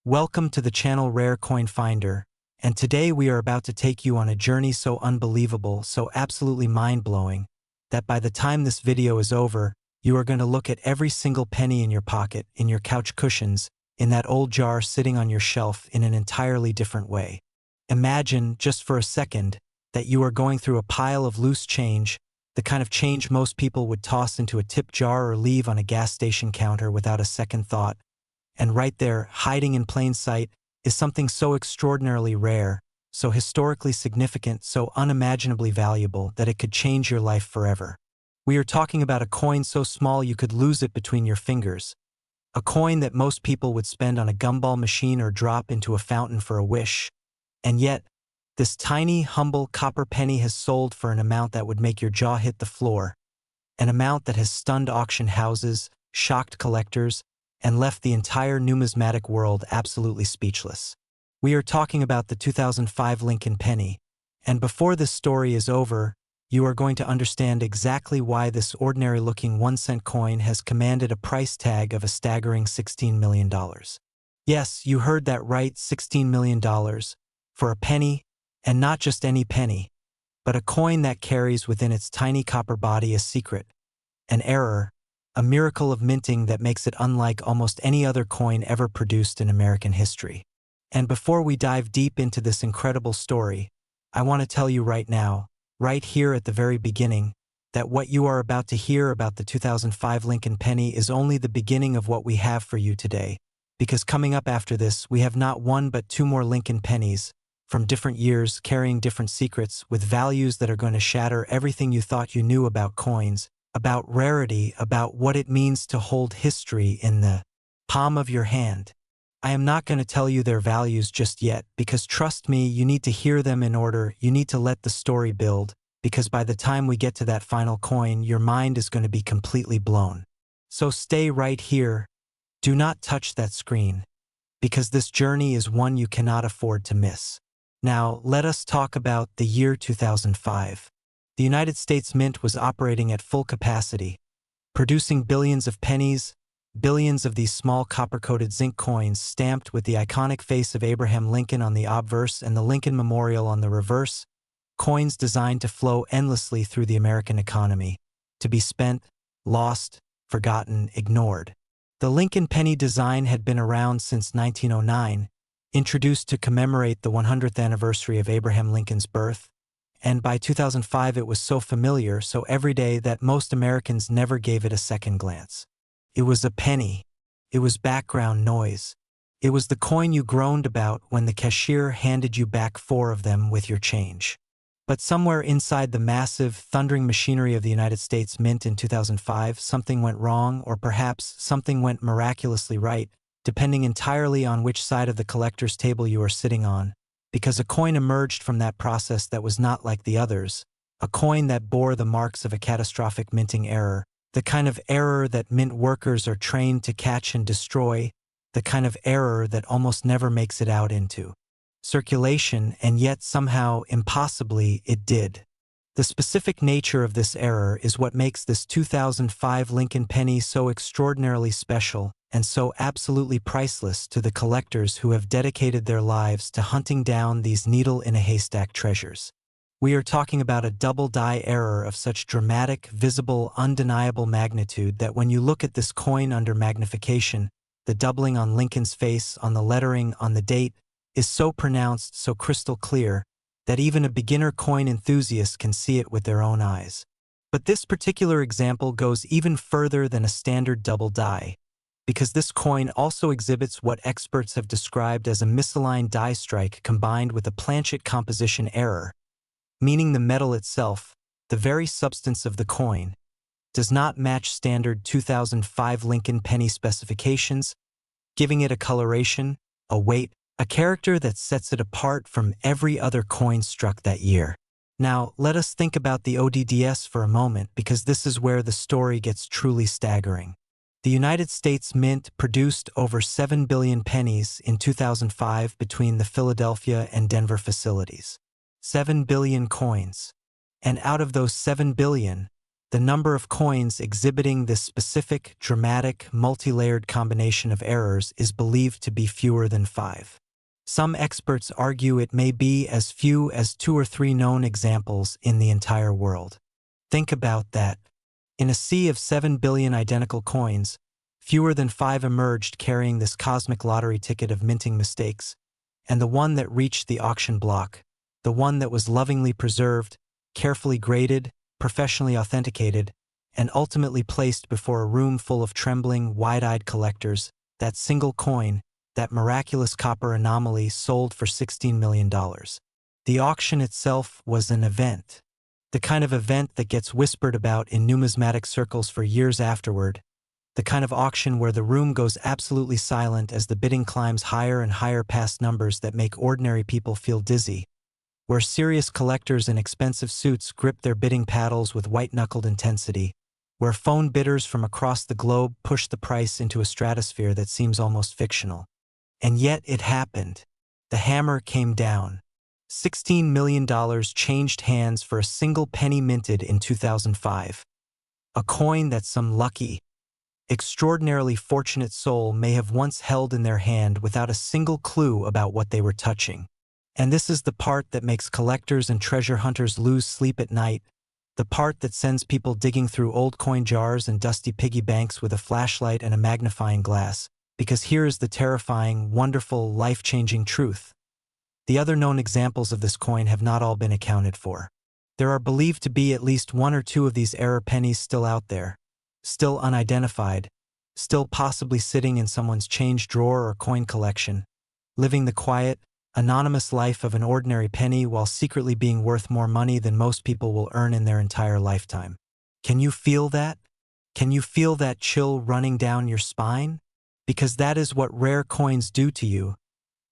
Welcome to the channel Rare Coin Finder, and today we are about to take you on a journey so unbelievable, so absolutely mind-blowing, that by the time this video is over, you are going to look at every single penny in your pocket, in your couch cushions, in that old jar sitting on your shelf in an entirely different way. Imagine, just for a second, that you are going through a pile of loose change, the kind of change most people would toss into a tip jar or leave on a gas station counter without a second thought. And right there, hiding in plain sight, is something so extraordinarily rare, so historically significant, so unimaginably valuable that it could change your life forever. We are talking about a coin so small you could lose it between your fingers. A coin that most people would spend on a gumball machine or drop into a fountain for a wish. And yet, this tiny, humble copper penny has sold for an amount that would make your jaw hit the floor. An amount that has stunned auction houses, shocked collectors, and left the entire numismatic world absolutely speechless. We are talking about the 2005 Lincoln Penny, and before this story is over, you are going to understand exactly why this ordinary-looking 1-cent coin has commanded a price tag of a staggering $16 million. Yes, you heard that right, $16 million, for a penny, and not just any penny, but a coin that carries within its tiny copper body a secret, an error, a miracle of minting that makes it unlike almost any other coin ever produced in American history. And before we dive deep into this incredible story, I want to tell you right now, right here at the very beginning, that what you are about to hear about the 2005 Lincoln Penny is only the beginning of what we have for you today, because coming up after this, we have not one but two more Lincoln Pennies, from different years, carrying different secrets, with values that are going to shatter everything you thought you knew about coins, about rarity, about what it means to hold history in the palm of your hand. I am not going to tell you their values just yet, because trust me, you need to hear them in order, you need to let the story build, because by the time we get to that final coin, your mind is going to be completely blown. So stay right here. Do not touch that screen, because this journey is one you cannot afford to miss. Now, let us talk about the year 2005. The United States Mint was operating at full capacity, producing billions of pennies, billions of these small copper-coated zinc coins stamped with the iconic face of Abraham Lincoln on the obverse and the Lincoln Memorial on the reverse, coins designed to flow endlessly through the American economy, to be spent, lost, forgotten, ignored. The Lincoln penny design had been around since 1909, introduced to commemorate the 100th anniversary of Abraham Lincoln's birth, and by 2005 it was so familiar, so everyday that most Americans never gave it a second glance. It was a penny. It was background noise. It was the coin you groaned about when the cashier handed you back 4 of them with your change. But somewhere inside the massive, thundering machinery of the United States Mint in 2005, something went wrong, or perhaps something went miraculously right, depending entirely on which side of the collector's table you are sitting on. Because a coin emerged from that process that was not like the others, a coin that bore the marks of a catastrophic minting error, the kind of error that mint workers are trained to catch and destroy, the kind of error that almost never makes it out into circulation, and yet somehow, impossibly, it did. The specific nature of this error is what makes this 2005 Lincoln Penny so extraordinarily special and so absolutely priceless to the collectors who have dedicated their lives to hunting down these needle-in-a-haystack treasures. We are talking about a double-die error of such dramatic, visible, undeniable magnitude that when you look at this coin under magnification, the doubling on Lincoln's face, on the lettering, on the date, is so pronounced, so crystal clear, that even a beginner coin enthusiast can see it with their own eyes. But this particular example goes even further than a standard double die, because this coin also exhibits what experts have described as a misaligned die strike combined with a Planchet composition error, meaning the metal itself, the very substance of the coin, does not match standard 2005 Lincoln Penny specifications, giving it a coloration, a weight, a character that sets it apart from every other coin struck that year. Now, let us think about the ODDS for a moment, because this is where the story gets truly staggering. The United States Mint produced over 7 billion pennies in 2005 between the Philadelphia and Denver facilities. 7 billion coins. And out of those 7 billion, The number of coins exhibiting this specific, dramatic, multi-layered combination of errors is believed to be fewer than 5. Some experts argue it may be as few as 2 or 3 known examples in the entire world. Think about that. In a sea of 7 billion identical coins, fewer than 5 emerged carrying this cosmic lottery ticket of minting mistakes, and the one that reached the auction block, the one that was lovingly preserved, carefully graded, professionally authenticated, and ultimately placed before a room full of trembling, wide-eyed collectors, that single coin, that miraculous copper anomaly sold for $16 million. The auction itself was an event. The kind of event that gets whispered about in numismatic circles for years afterward. The kind of auction where the room goes absolutely silent as the bidding climbs higher and higher past numbers that make ordinary people feel dizzy. Where serious collectors in expensive suits grip their bidding paddles with white-knuckled intensity. Where phone bidders from across the globe push the price into a stratosphere that seems almost fictional. And yet it happened. The hammer came down. $16 million changed hands for a single penny minted in 2005. A coin that some lucky, extraordinarily fortunate soul may have once held in their hand without a single clue about what they were touching. And this is the part that makes collectors and treasure hunters lose sleep at night, the part that sends people digging through old coin jars and dusty piggy banks with a flashlight and a magnifying glass, because here is the terrifying, wonderful, life-changing truth. The other known examples of this coin have not all been accounted for. There are believed to be at least 1 or 2 of these error pennies still out there, still unidentified, still possibly sitting in someone's change drawer or coin collection, living the quiet, anonymous life of an ordinary penny while secretly being worth more money than most people will earn in their entire lifetime. Can you feel that? Can you feel that chill running down your spine? Because that is what rare coins do to you.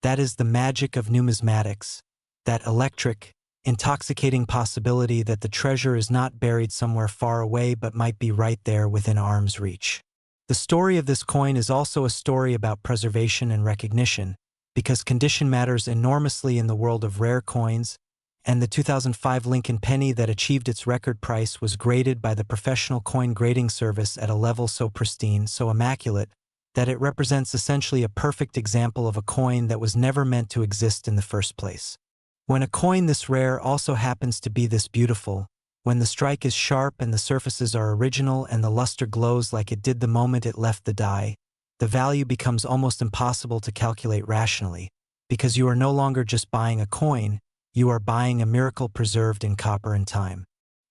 That is the magic of numismatics. That electric, intoxicating possibility that the treasure is not buried somewhere far away but might be right there within arm's reach. The story of this coin is also a story about preservation and recognition, because condition matters enormously in the world of rare coins, and the 2005 Lincoln Penny that achieved its record price was graded by the professional coin grading service at a level so pristine, so immaculate, that it represents essentially a perfect example of a coin that was never meant to exist in the first place. When a coin this rare also happens to be this beautiful, when the strike is sharp and the surfaces are original and the luster glows like it did the moment it left the die, the value becomes almost impossible to calculate rationally, because you are no longer just buying a coin, you are buying a miracle preserved in copper and time.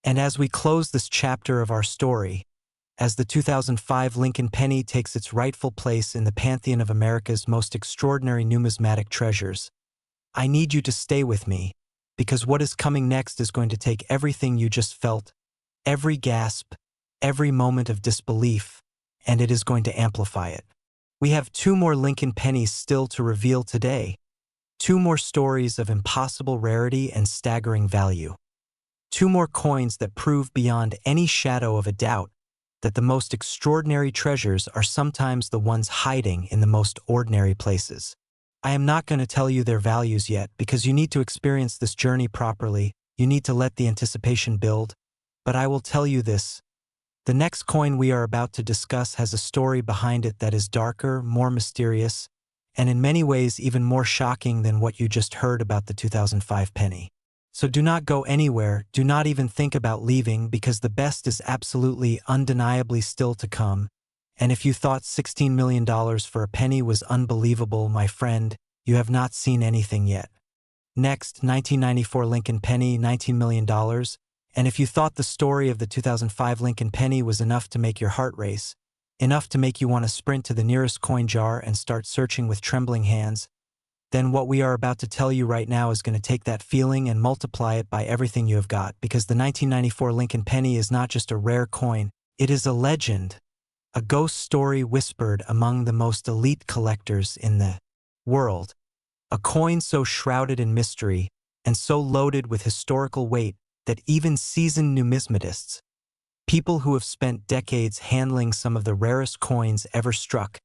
And as we close this chapter of our story, as the 2005 Lincoln Penny takes its rightful place in the pantheon of America's most extraordinary numismatic treasures, I need you to stay with me, because what is coming next is going to take everything you just felt, every gasp, every moment of disbelief, and it is going to amplify it. We have 2 more Lincoln Pennies still to reveal today. 2 more stories of impossible rarity and staggering value. 2 more coins that prove beyond any shadow of a doubt that the most extraordinary treasures are sometimes the ones hiding in the most ordinary places. I am not going to tell you their values yet because you need to experience this journey properly, you need to let the anticipation build, but I will tell you this. The next coin we are about to discuss has a story behind it that is darker, more mysterious, and in many ways even more shocking than what you just heard about the 2005 penny. So do not go anywhere, do not even think about leaving because the best is absolutely, undeniably still to come. And if you thought $16 million for a penny was unbelievable, my friend, you have not seen anything yet. Next, 1994 Lincoln Penny, $19 million. And if you thought the story of the 2005 Lincoln Penny was enough to make your heart race, enough to make you want to sprint to the nearest coin jar and start searching with trembling hands, then what we are about to tell you right now is going to take that feeling and multiply it by everything you have got, because the 1994 Lincoln Penny is not just a rare coin, it is a legend, a ghost story whispered among the most elite collectors in the world. A coin so shrouded in mystery and so loaded with historical weight that even seasoned numismatists, people who have spent decades handling some of the rarest coins ever struck,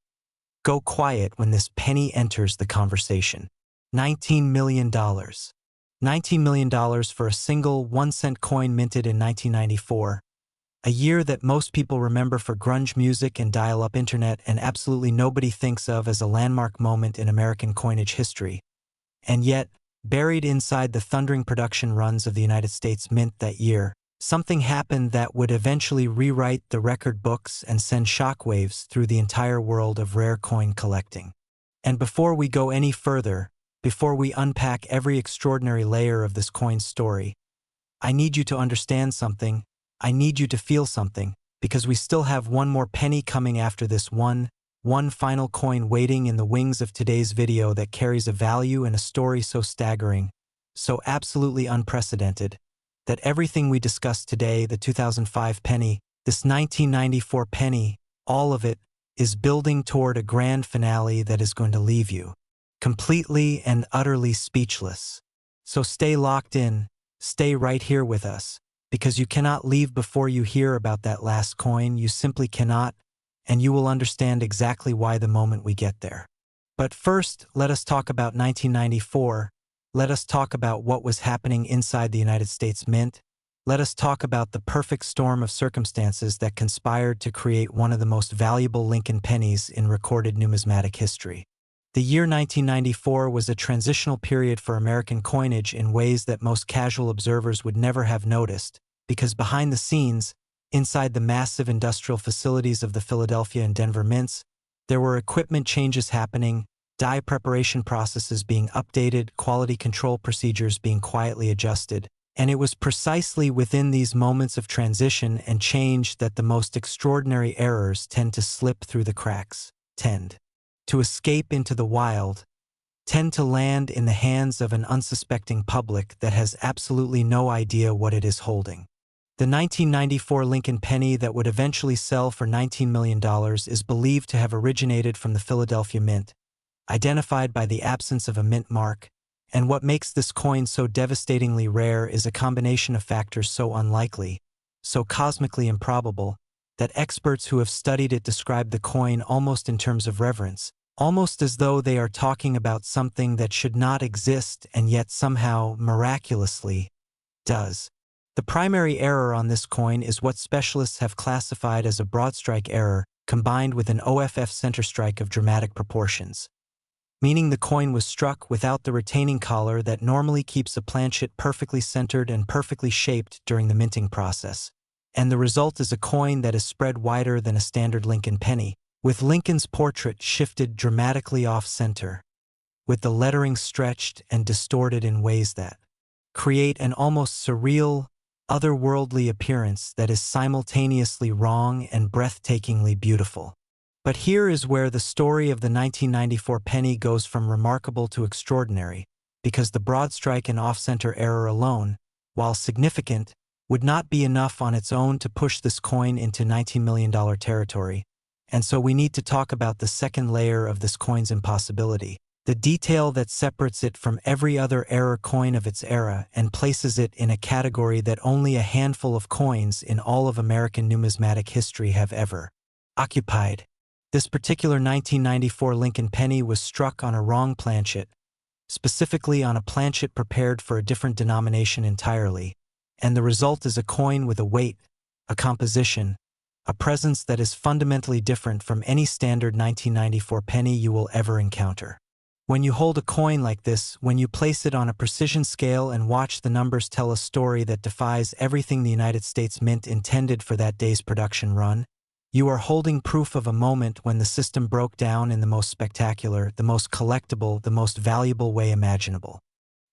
go quiet when this penny enters the conversation. $19 million. $19 million for a single 1-cent coin minted in 1994. A year that most people remember for grunge music and dial-up internet and absolutely nobody thinks of as a landmark moment in American coinage history. And yet, buried inside the thundering production runs of the United States Mint that year, something happened that would eventually rewrite the record books and send shockwaves through the entire world of rare coin collecting. And before we go any further, before we unpack every extraordinary layer of this coin's story, I need you to understand something. I need you to feel something, because we still have one more penny coming after this one final coin waiting in the wings of today's video that carries a value and a story so staggering, so absolutely unprecedented, that everything we discussed today, the 2005 penny, this 1994 penny, all of it, is building toward a grand finale that is going to leave you completely and utterly speechless. So stay locked in, stay right here with us, because you cannot leave before you hear about that last coin. You simply cannot, and you will understand exactly why the moment we get there. But first, let us talk about 1994. Let us talk about what was happening inside the United States Mint. Let us talk about the perfect storm of circumstances that conspired to create one of the most valuable Lincoln pennies in recorded numismatic history. The year 1994 was a transitional period for American coinage in ways that most casual observers would never have noticed, because behind the scenes, inside the massive industrial facilities of the Philadelphia and Denver mints, there were equipment changes happening, die preparation processes being updated, quality control procedures being quietly adjusted, and it was precisely within these moments of transition and change that the most extraordinary errors tend to slip through the cracks, tend to escape into the wild, tend to land in the hands of an unsuspecting public that has absolutely no idea what it is holding. The 1994 Lincoln penny that would eventually sell for $19 million is believed to have originated from the Philadelphia Mint, identified by the absence of a mint mark, and what makes this coin so devastatingly rare is a combination of factors so unlikely, so cosmically improbable, that experts who have studied it describe the coin almost in terms of reverence, almost as though they are talking about something that should not exist and yet somehow, miraculously, does. The primary error on this coin is what specialists have classified as a broadstrike error combined with an OFF center strike of dramatic proportions, meaning the coin was struck without the retaining collar that normally keeps a planchet perfectly centered and perfectly shaped during the minting process. And the result is a coin that is spread wider than a standard Lincoln penny, with Lincoln's portrait shifted dramatically off-center, with the lettering stretched and distorted in ways that create an almost surreal, otherworldly appearance that is simultaneously wrong and breathtakingly beautiful. But here is where the story of the 1994 penny goes from remarkable to extraordinary, because the broadstrike and off-center error alone, while significant, would not be enough on its own to push this coin into $19 million territory, and so we need to talk about the second layer of this coin's impossibility, the detail that separates it from every other error coin of its era and places it in a category that only a handful of coins in all of American numismatic history have ever occupied. This particular 1994 Lincoln penny was struck on a wrong planchet, specifically on a planchet prepared for a different denomination entirely, and the result is a coin with a weight, a composition, a presence that is fundamentally different from any standard 1994 penny you will ever encounter. When you hold a coin like this, when you place it on a precision scale and watch the numbers tell a story that defies everything the United States Mint intended for that day's production run, you are holding proof of a moment when the system broke down in the most spectacular, the most collectible, the most valuable way imaginable.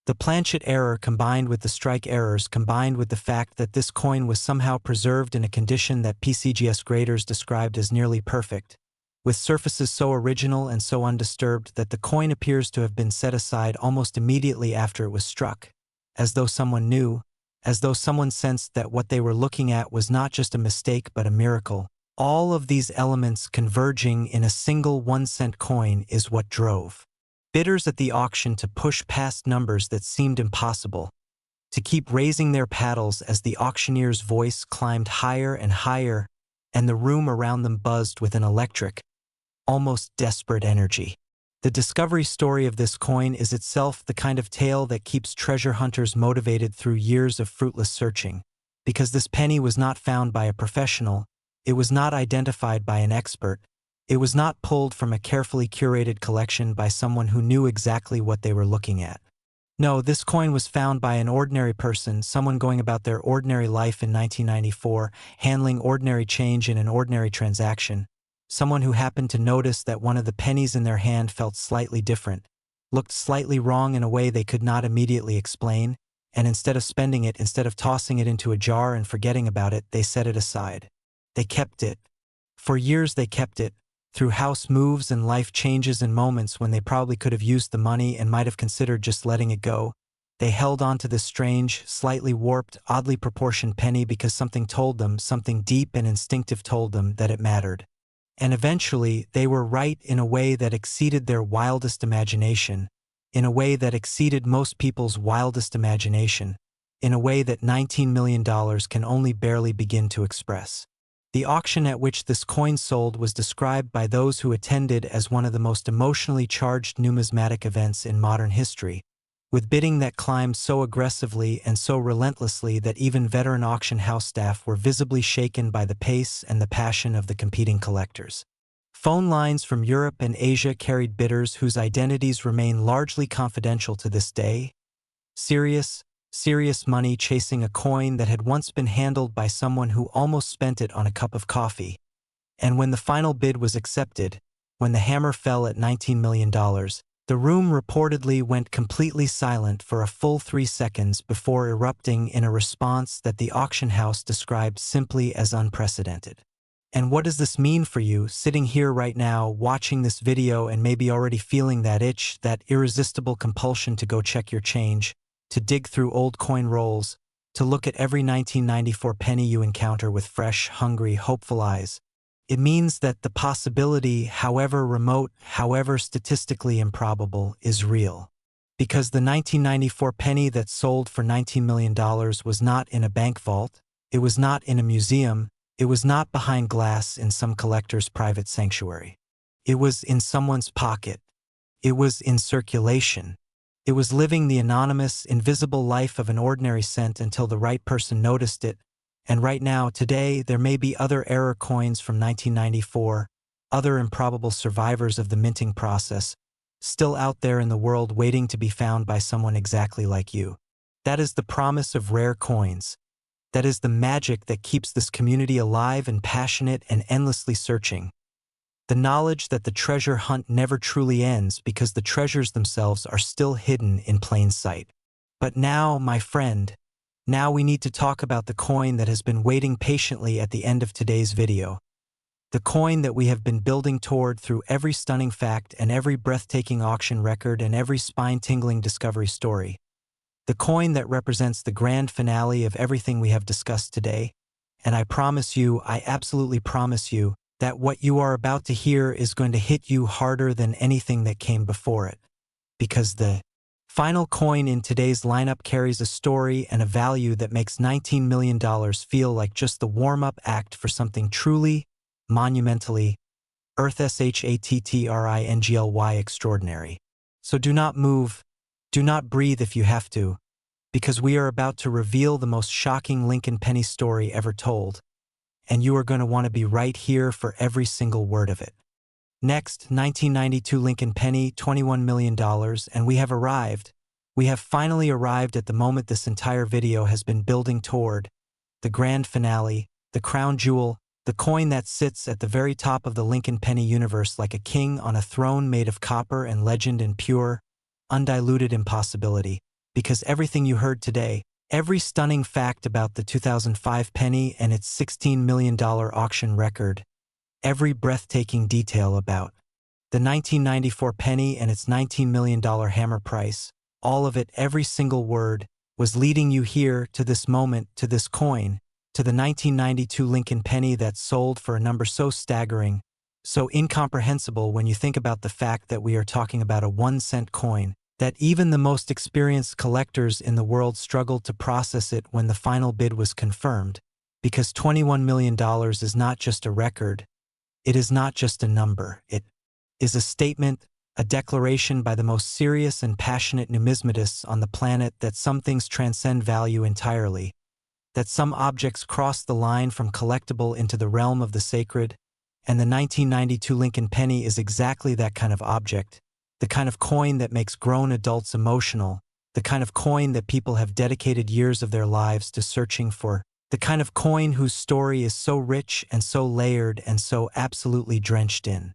The planchet error combined with the strike errors combined with the fact that this coin was somehow preserved in a condition that PCGS graders described as nearly perfect, with surfaces so original and so undisturbed that the coin appears to have been set aside almost immediately after it was struck, as though someone knew, as though someone sensed that what they were looking at was not just a mistake but a miracle. All of these elements converging in a single 1-cent coin is what drove bidders at the auction to push past numbers that seemed impossible, to keep raising their paddles as the auctioneer's voice climbed higher and higher, and the room around them buzzed with an electric, almost desperate energy. The discovery story of this coin is itself the kind of tale that keeps treasure hunters motivated through years of fruitless searching, because this penny was not found by a professional, it was not identified by an expert, it was not pulled from a carefully curated collection by someone who knew exactly what they were looking at. No, this coin was found by an ordinary person, someone going about their ordinary life in 1994, handling ordinary change in an ordinary transaction, someone who happened to notice that one of the pennies in their hand felt slightly different, looked slightly wrong in a way they could not immediately explain, and instead of spending it, instead of tossing it into a jar and forgetting about it, they set it aside. They kept it. For years they kept it, through house moves and life changes and moments when they probably could have used the money and might have considered just letting it go. They held on to this strange, slightly warped, oddly proportioned penny because something told them, something deep and instinctive told them that it mattered. And eventually, they were right in a way that exceeded their wildest imagination, in a way that exceeded most people's wildest imagination, in a way that $19 million can only barely begin to express. The auction at which this coin sold was described by those who attended as one of the most emotionally charged numismatic events in modern history, with bidding that climbed so aggressively and so relentlessly that even veteran auction house staff were visibly shaken by the pace and the passion of the competing collectors. Phone lines from Europe and Asia carried bidders whose identities remain largely confidential to this day. Serious money chasing a coin that had once been handled by someone who almost spent it on a cup of coffee. And when the final bid was accepted, when the hammer fell at $19 million, the room reportedly went completely silent for a full 3 seconds before erupting in a response that the auction house described simply as unprecedented. And what does this mean for you, sitting here right now, watching this video and maybe already feeling that itch, that irresistible compulsion to go check your change, to dig through old coin rolls, to look at every 1994 penny you encounter with fresh, hungry, hopeful eyes? It means that the possibility, however remote, however statistically improbable, is real. Because the 1994 penny that sold for $19 million was not in a bank vault, it was not in a museum, it was not behind glass in some collector's private sanctuary. It was in someone's pocket. It was in circulation. It was living the anonymous, invisible life of an ordinary cent until the right person noticed it, and right now, today, there may be other error coins from 1994, other improbable survivors of the minting process, still out there in the world waiting to be found by someone exactly like you. That is the promise of rare coins. That is the magic that keeps this community alive and passionate and endlessly searching. The knowledge that the treasure hunt never truly ends because the treasures themselves are still hidden in plain sight. But now, my friend, now we need to talk about the coin that has been waiting patiently at the end of today's video. The coin that we have been building toward through every stunning fact and every breathtaking auction record and every spine-tingling discovery story. The coin that represents the grand finale of everything we have discussed today. And I promise you, I absolutely promise you, that what you are about to hear is going to hit you harder than anything that came before it. Because the final coin in today's lineup carries a story and a value that makes $19 million feel like just the warm-up act for something truly, monumentally, earth-shattering extraordinary. So do not move, do not breathe if you have to, because we are about to reveal the most shocking Lincoln Penny story ever told. And you are going to want to be right here for every single word of it. Next, 1992 Lincoln Penny, $21 million, and we have arrived. We have finally arrived at the moment this entire video has been building toward. The grand finale, the crown jewel, the coin that sits at the very top of the Lincoln Penny universe like a king on a throne made of copper and legend and pure, undiluted impossibility. Because everything you heard today, every stunning fact about the 2005 penny and its $16 million auction record, every breathtaking detail about the 1994 penny and its $19 million hammer price, all of it, every single word, was leading you here to this moment, to this coin, to the 1992 Lincoln Penny that sold for a number so staggering, so incomprehensible when you think about the fact that we are talking about a 1-cent coin, that even the most experienced collectors in the world struggled to process it when the final bid was confirmed, because $21 million is not just a record, it is not just a number, it is a statement, a declaration by the most serious and passionate numismatists on the planet that some things transcend value entirely, that some objects cross the line from collectible into the realm of the sacred, and the 1992 Lincoln Penny is exactly that kind of object, the kind of coin that makes grown adults emotional, the kind of coin that people have dedicated years of their lives to searching for, the kind of coin whose story is so rich and so layered and so absolutely drenched in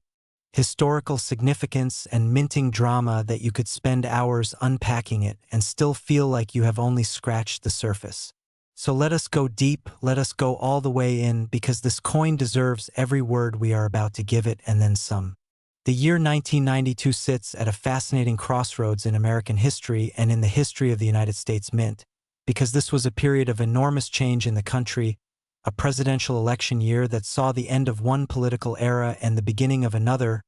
historical significance and minting drama that you could spend hours unpacking it and still feel like you have only scratched the surface. So let us go deep, let us go all the way in, because this coin deserves every word we are about to give it and then some. The year 1992 sits at a fascinating crossroads in American history and in the history of the United States Mint, because this was a period of enormous change in the country, a presidential election year that saw the end of one political era and the beginning of another,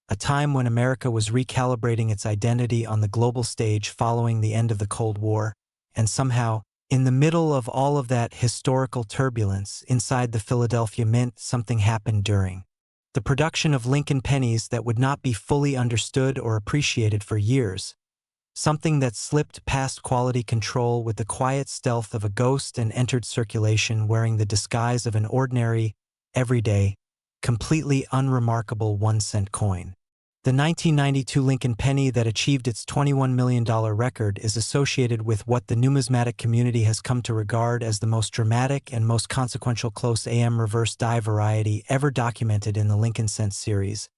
a time when America was recalibrating its identity on the global stage following the end of the Cold War, and somehow, in the middle of all of that historical turbulence, inside the Philadelphia Mint, something happened during the production of Lincoln Pennies that would not be fully understood or appreciated for years. Something that slipped past quality control with the quiet stealth of a ghost and entered circulation wearing the disguise of an ordinary, everyday, completely unremarkable 1-cent coin. The 1992 Lincoln Penny that achieved its $21 million record is associated with what the numismatic community has come to regard as the most dramatic and most consequential close AM reverse die variety ever documented in the Lincoln Cent series.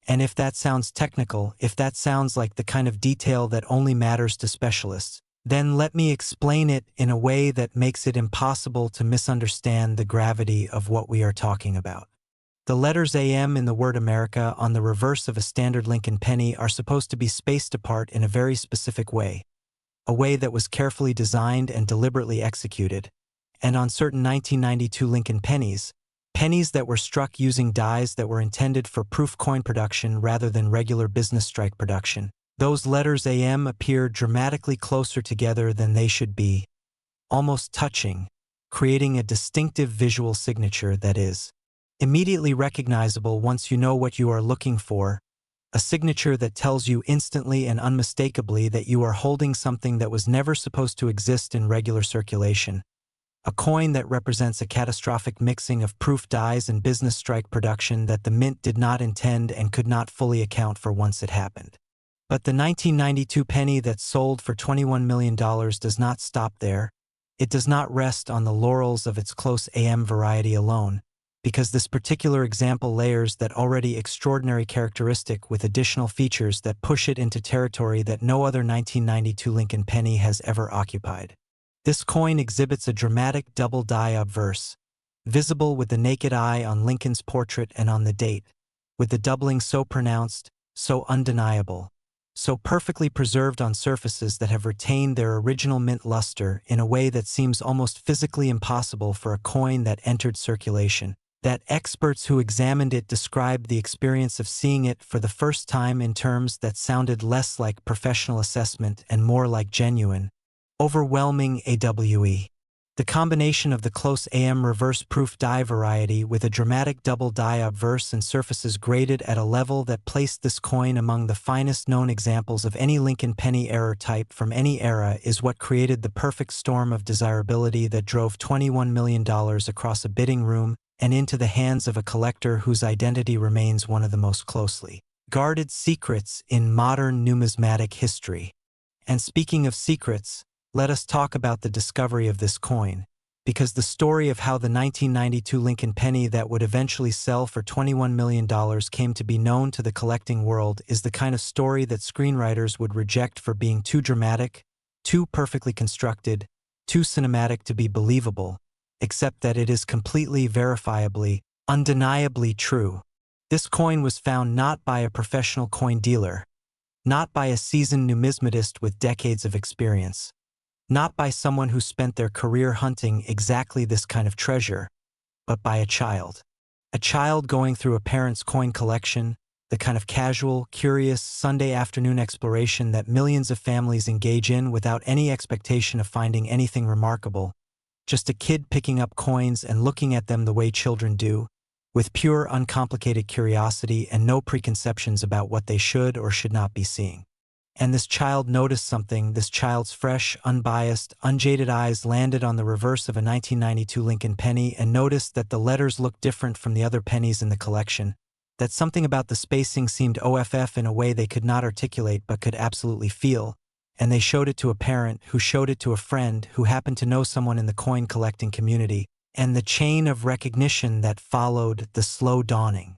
And if that sounds technical, if that sounds like the kind of detail that only matters to specialists, then let me explain it in a way that makes it impossible to misunderstand the gravity of what we are talking about. The letters AM in the word America on the reverse of a standard Lincoln penny are supposed to be spaced apart in a very specific way, a way that was carefully designed and deliberately executed, and on certain 1992 Lincoln pennies, pennies that were struck using dies that were intended for proof coin production rather than regular business strike production, those letters AM appear dramatically closer together than they should be, almost touching, creating a distinctive visual signature that is immediately recognizable once you know what you are looking for, a signature that tells you instantly and unmistakably that you are holding something that was never supposed to exist in regular circulation, a coin that represents a catastrophic mixing of proof dies and business strike production that the mint did not intend and could not fully account for once it happened. But the 1992 penny that sold for $21 million does not stop there. It does not rest on the laurels of its close AM variety alone, because this particular example layers that already extraordinary characteristic with additional features that push it into territory that no other 1992 Lincoln penny has ever occupied. This coin exhibits a dramatic double die obverse, visible with the naked eye on Lincoln's portrait and on the date, with the doubling so pronounced, so undeniable, so perfectly preserved on surfaces that have retained their original mint luster in a way that seems almost physically impossible for a coin that entered circulation, that experts who examined it described the experience of seeing it for the first time in terms that sounded less like professional assessment and more like genuine, overwhelming AWE. The combination of the close AM reverse proof die variety with a dramatic double die obverse and surfaces graded at a level that placed this coin among the finest known examples of any Lincoln penny error type from any era is what created the perfect storm of desirability that drove $21 million across a bidding room and into the hands of a collector whose identity remains one of the most closely guarded secrets in modern numismatic history. And speaking of secrets, let us talk about the discovery of this coin, because the story of how the 1992 Lincoln penny that would eventually sell for $21 million came to be known to the collecting world is the kind of story that screenwriters would reject for being too dramatic, too perfectly constructed, too cinematic to be believable, except that it is completely verifiably, undeniably true. This coin was found not by a professional coin dealer, not by a seasoned numismatist with decades of experience, not by someone who spent their career hunting exactly this kind of treasure, but by a child. A child going through a parent's coin collection, the kind of casual, curious, Sunday afternoon exploration that millions of families engage in without any expectation of finding anything remarkable. Just a kid picking up coins and looking at them the way children do, with pure, uncomplicated curiosity and no preconceptions about what they should or should not be seeing. And this child noticed something. This child's fresh, unbiased, unjaded eyes landed on the reverse of a 1992 Lincoln penny and noticed that the letters looked different from the other pennies in the collection, that something about the spacing seemed off in a way they could not articulate but could absolutely feel, and they showed it to a parent who showed it to a friend who happened to know someone in the coin collecting community, and the chain of recognition that followed, the slow dawning,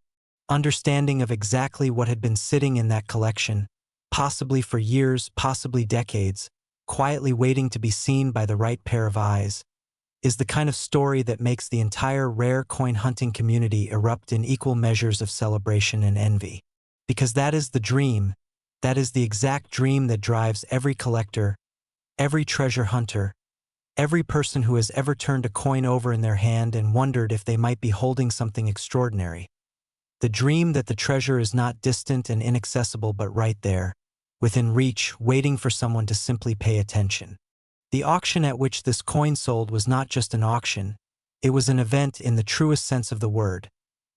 understanding of exactly what had been sitting in that collection, possibly for years, possibly decades, quietly waiting to be seen by the right pair of eyes, is the kind of story that makes the entire rare coin hunting community erupt in equal measures of celebration and envy. Because that is the dream, that is the exact dream that drives every collector, every treasure hunter, every person who has ever turned a coin over in their hand and wondered if they might be holding something extraordinary. The dream that the treasure is not distant and inaccessible but right there, within reach, waiting for someone to simply pay attention. The auction at which this coin sold was not just an auction, it was an event in the truest sense of the word,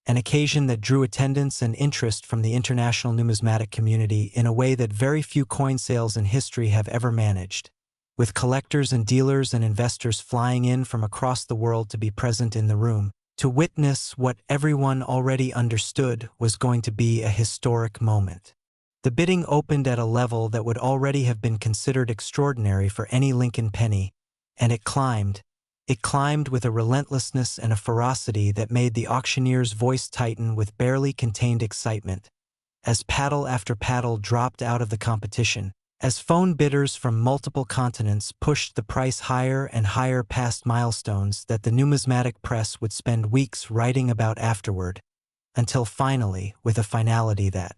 an occasion that drew attendance and interest from the international numismatic community in a way that very few coin sales in history have ever managed, with collectors and dealers and investors flying in from across the world to be present in the room, to witness what everyone already understood was going to be a historic moment. The bidding opened at a level that would already have been considered extraordinary for any Lincoln penny, and it climbed. It climbed with a relentlessness and a ferocity that made the auctioneer's voice tighten with barely contained excitement, as paddle after paddle dropped out of the competition, as phone bidders from multiple continents pushed the price higher and higher past milestones that the numismatic press would spend weeks writing about afterward, until finally, with a finality that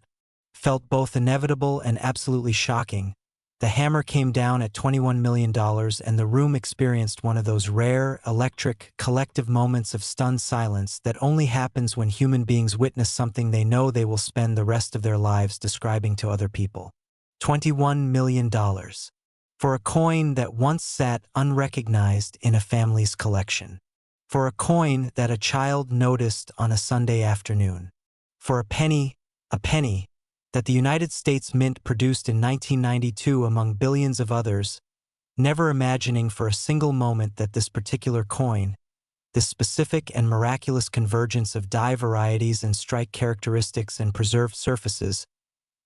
felt both inevitable and absolutely shocking, the hammer came down at $21 million and the room experienced one of those rare, electric, collective moments of stunned silence that only happens when human beings witness something they know they will spend the rest of their lives describing to other people. $21 million. For a coin that once sat unrecognized in a family's collection. For a coin that a child noticed on a Sunday afternoon. For a penny, that the United States Mint produced in 1992 among billions of others, never imagining for a single moment that this particular coin, this specific and miraculous convergence of die varieties and strike characteristics and preserved surfaces,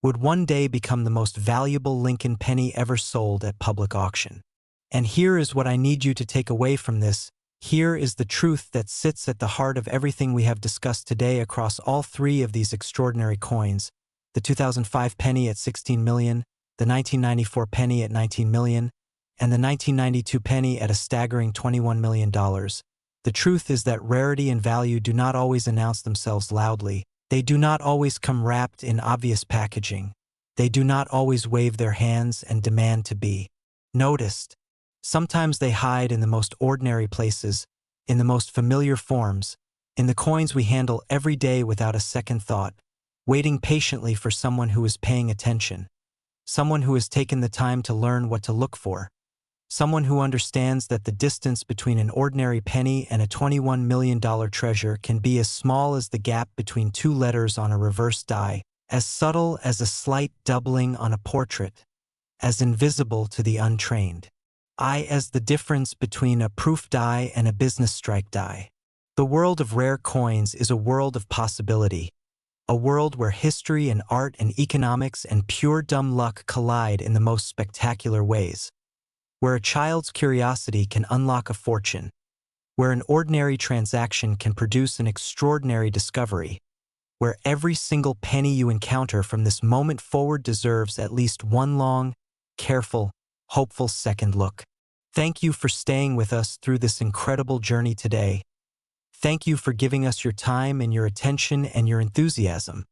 would one day become the most valuable Lincoln penny ever sold at public auction. And here is what I need you to take away from this. Here is the truth that sits at the heart of everything we have discussed today across all three of these extraordinary coins: the 2005 penny at $16 million, the 1994 penny at $19 million, and the 1992 penny at a staggering $21 million. The truth is that rarity and value do not always announce themselves loudly. They do not always come wrapped in obvious packaging. They do not always wave their hands and demand to be noticed. Sometimes they hide in the most ordinary places, in the most familiar forms, in the coins we handle every day without a second thought, waiting patiently for someone who is paying attention, someone who has taken the time to learn what to look for, someone who understands that the distance between an ordinary penny and a $21 million treasure can be as small as the gap between two letters on a reverse die, as subtle as a slight doubling on a portrait, as invisible to the untrained, as the difference between a proof die and a business strike die. The world of rare coins is a world of possibility, a world where history and art and economics and pure dumb luck collide in the most spectacular ways, where a child's curiosity can unlock a fortune, where an ordinary transaction can produce an extraordinary discovery, where every single penny you encounter from this moment forward deserves at least one long, careful, hopeful second look. Thank you for staying with us through this incredible journey today. Thank you for giving us your time and your attention and your enthusiasm,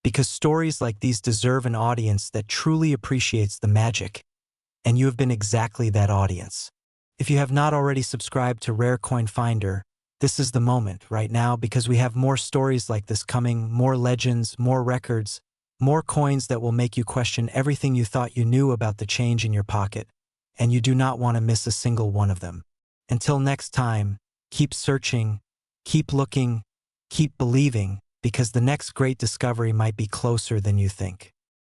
because stories like these deserve an audience that truly appreciates the magic, and you have been exactly that audience. If you have not already subscribed to Rare Coin Finder, this is the moment right now, because we have more stories like this coming, more legends, more records, more coins that will make you question everything you thought you knew about the change in your pocket, and you do not want to miss a single one of them. Until next time, keep searching, keep looking, keep believing, because the next great discovery might be closer than you think.